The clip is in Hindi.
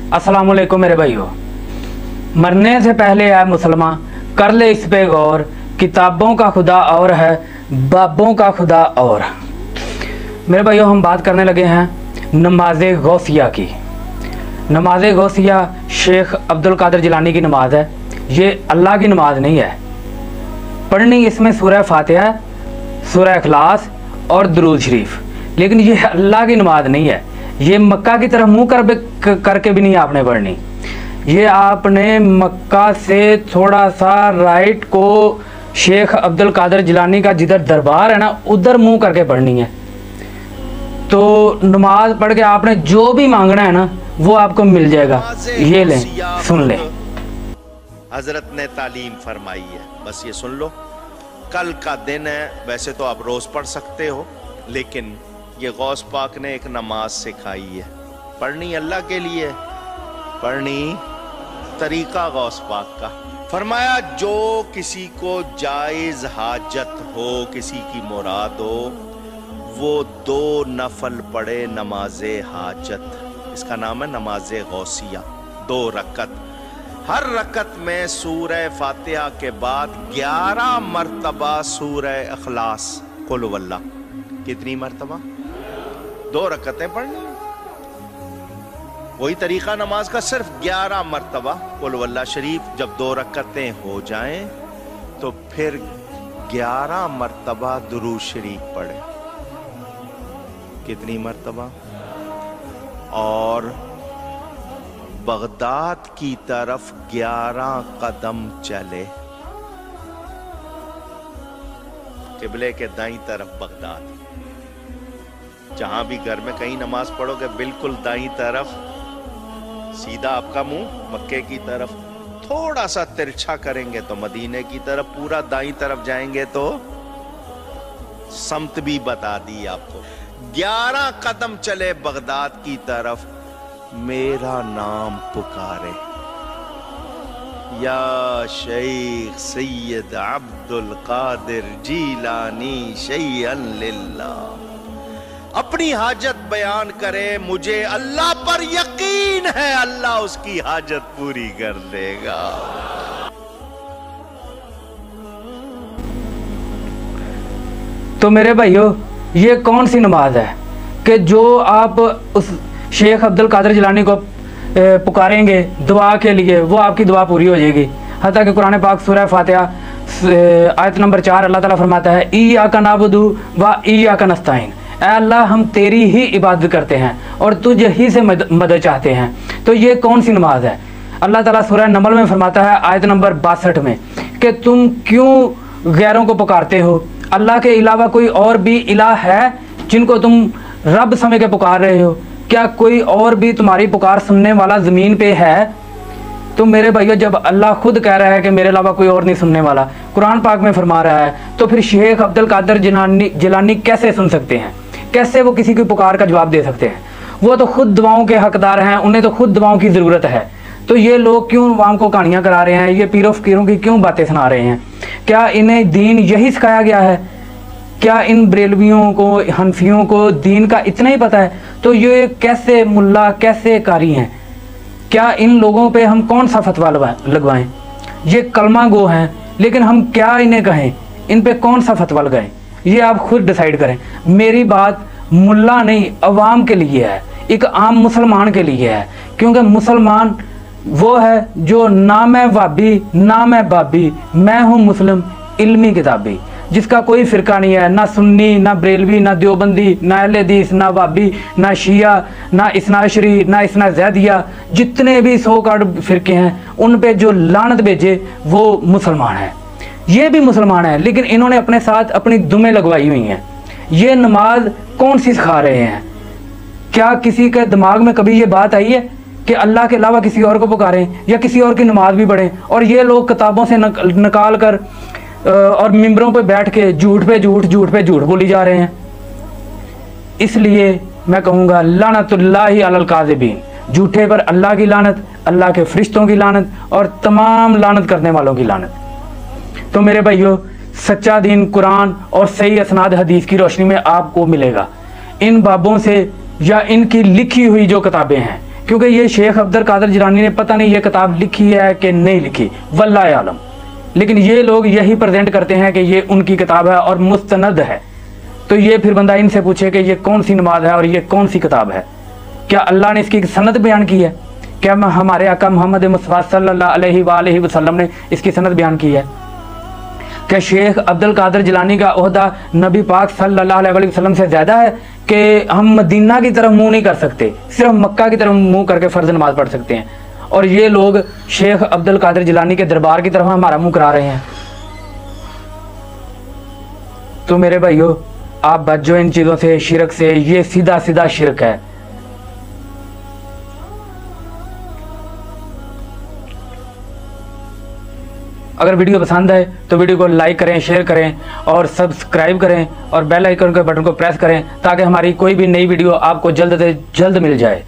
अस्सलाम वालेकुम मेरे भाइयों। मरने से पहले है मुसलमान, कर ले इस पे गौर, किताबों का खुदा और है, बाबों का खुदा और। मेरे भाइयों, हम बात करने लगे हैं नमाज गौसिया की। नमाज गौसिया शेख अब्दुल कादिर जिलानी की नमाज है। ये अल्लाह की नमाज नहीं है। पढ़नी इसमें सूरह फातिहा, सूरह इखलास और दुरूद शरीफ, लेकिन ये अल्लाह की नमाज नहीं है। ये मक्का की तरफ मुंह करके भी नहीं आपने पढ़नी। ये आपने मक्का से थोड़ा सा राइट को शेख अब्दुल कादिर जिलानी का जिधर दरबार है ना, उधर मुंह करके पढ़नी है। तो नमाज पढ़ के आपने जो भी मांगना है ना, वो आपको मिल जाएगा। ये लें, सुन लें। हजरत ने तालीम फरमाई है, बस ये सुन लो। कल का दिन है, वैसे तो आप रोज पढ़ सकते हो, लेकिन ये गौस पाक ने एक नमाज सिखाई है। पढ़नी अल्लाह के लिए, पढ़नी तरीका गौस पाक का। फरमाया जो किसी को जायज हाजत हो, किसी की मुराद हो, वो 2 नफल पढ़े नमाजे हाजत। इसका नाम है नमाजे गौसिया। 2 रकत, हर रकत में सूरह फातिहा के बाद 11 मरतबा सूरह इखलास कुल वल्लाह। कितनी मरतबा? 2 रकतें पढ़नी। वही तरीका नमाज का, सिर्फ 11 मरतबा कुल वल्लाह शरीफ। जब 2 रकतें हो जाएं तो फिर 11 मरतबा दुरूद शरीफ पढ़े। कितनी मरतबा? और बगदाद की तरफ 11 कदम चले। किबले के दाईं तरफ बगदाद। जहां भी घर में कहीं नमाज पढ़ोगे, बिल्कुल दाईं तरफ, सीधा आपका मुंह मक्के की तरफ। थोड़ा सा तिरछा करेंगे तो मदीने की तरफ, पूरा दाईं तरफ जाएंगे तो समत भी बता दी आपको। 11 कदम चले बगदाद की तरफ, मेरा नाम पुकारे, या शेख सैयद अब्दुल कादिर जिलानी शैअन लिल्लाह। अपनी हाजत बयान करे, मुझे अल्लाह पर यकीन है, अल्लाह उसकी हाजत पूरी कर देगा। तो मेरे भाइयों, ये कौन सी नमाज है कि जो आप उस शेख अब्दुल कादिर जिलानी को पुकारेंगे दुआ के लिए, वो आपकी दुआ पूरी हो जाएगी। हत्ता कि कुरान पाक सूरह फातिहा आयत नंबर 4 अल्लाह ताला फरमाता है, इय्याका नअबुदु व इय्याका नस्तईन। ऐ अल्लाह, हम तेरी ही इबादत करते हैं और तुझ ही से मदद चाहते हैं। तो ये कौन सी नमाज है? अल्लाह ताला सूरह नमल में फरमाता है आयत नंबर 62 में कि तुम क्यों गैरों को पुकारते हो? अल्लाह के अलावा कोई और भी इलाह है जिनको तुम रब समझ के पुकार रहे हो? क्या कोई और भी तुम्हारी पुकार सुनने वाला ज़मीन पे है? तो मेरे भाइयों, जब अल्लाह खुद कह रहा है कि मेरे अलावा कोई और नहीं सुनने वाला, कुरान पाक में फरमा रहा है, तो फिर शेख अब्दुल कादिर जिलानी कैसे सुन सकते हैं? कैसे वो किसी की पुकार का जवाब दे सकते हैं? वो तो खुद दुआओं के हकदार हैं, उन्हें तो खुद दुआओं की ज़रूरत है। तो ये लोग क्यों आवाम को कहानियाँ करा रहे हैं? ये पीरों फकीरों की क्यों बातें सुना रहे हैं? क्या इन्हें दीन यही सिखाया गया है? क्या इन बरेलवियों को, हनफियों को दीन का इतना ही पता है? तो ये कैसे मुल्ला, कैसे कारी हैं? क्या इन लोगों पे हम कौन सा फतवा लगवाएं? ये कलमा गो हैं, लेकिन हम क्या इन्हें कहें? इन पे कौन सा फतवा लगाएं? ये आप खुद डिसाइड करें। मेरी बात मुल्ला नहीं, अवाम के लिए है, एक आम मुसलमान के लिए है। क्योंकि मुसलमान वो है जो ना मैं वाबी ना मैं बाबी, मैं हूँ मुस्लिम इल्मी किताबी, जिसका कोई फ़िरका नहीं है, ना सुन्नी ना बरेलवी ना देवबंदी ना अहले हदीस ना वाबी ना शिया ना इस्नाशरी ना इस्ना ज़ैदिया। जितने भी 100 कार्ड फ़िरके हैं, उन पे जो लानत भेजे वो मुसलमान है। ये भी मुसलमान है, लेकिन इन्होंने अपने साथ अपनी दुमें लगवाई हुई हैं। ये नमाज कौन सी सिखा रहे हैं? क्या किसी के दिमाग में कभी ये बात आई है कि अल्लाह के अलावा किसी और को पुकारें या किसी और की नमाज भी पढ़ें? और ये लोग किताबों से निकाल कर और मिंबरों पे बैठ के झूठ पे झूठ बोली जा रहे हैं। इसलिए मैं कहूँगा लानतुल्लाहि अलल काज़िबीन, झूठे पर अल्लाह की लानत, अल्लाह के फरिश्तों की लानत और तमाम लानत करने वालों की लानत। तो मेरे भाइयों, सच्चा दीन कुरान और सही असनाद हदीस की रोशनी में आपको मिलेगा। इन बाबों से या इनकी लिखी हुई जो किताबें हैं, क्योंकि ये शेख अब्दुल कादिर जिलानी ने पता नहीं ये किताब लिखी है कि नहीं लिखी, वल्लाह आलम, लेकिन ये लोग यही प्रेजेंट करते हैं कि ये उनकी किताब है और मुस्तनद है। तो ये फिर बंदा इनसे पूछे कि ये कौन सी नमाज है और ये कौन सी किताब है, क्या अल्लाह ने इसकी सनद बयान की है? क्या हमारे आका मोहम्मद मुस्तफा सल्लल्लाहु अलैहि वसल्लम ने इसकी सनद बयान की है? क्या शेख अब्दुल कादिर जिलानी का ओहदा नबी पाक सल्लल्लाहु अलैहि वसल्लम से ज़्यादा है कि हम मदीना की तरफ मुंह नहीं कर सकते, सिर्फ मक्का की तरफ मुंह करके फ़र्ज नमाज पढ़ सकते हैं? और ये लोग शेख अब्दुल कादिर जिलानी के दरबार की तरफ हमारा मुंह करा रहे हैं। तो मेरे भाइयों, आप बच जाओ इन चीज़ों से, शिरक से। ये सीधा सीधा शिरक है। अगर वीडियो पसंद आए तो वीडियो को लाइक करें, शेयर करें और सब्सक्राइब करें और बेल आइकन के बटन को प्रेस करें ताकि हमारी कोई भी नई वीडियो आपको जल्द से जल्द मिल जाए।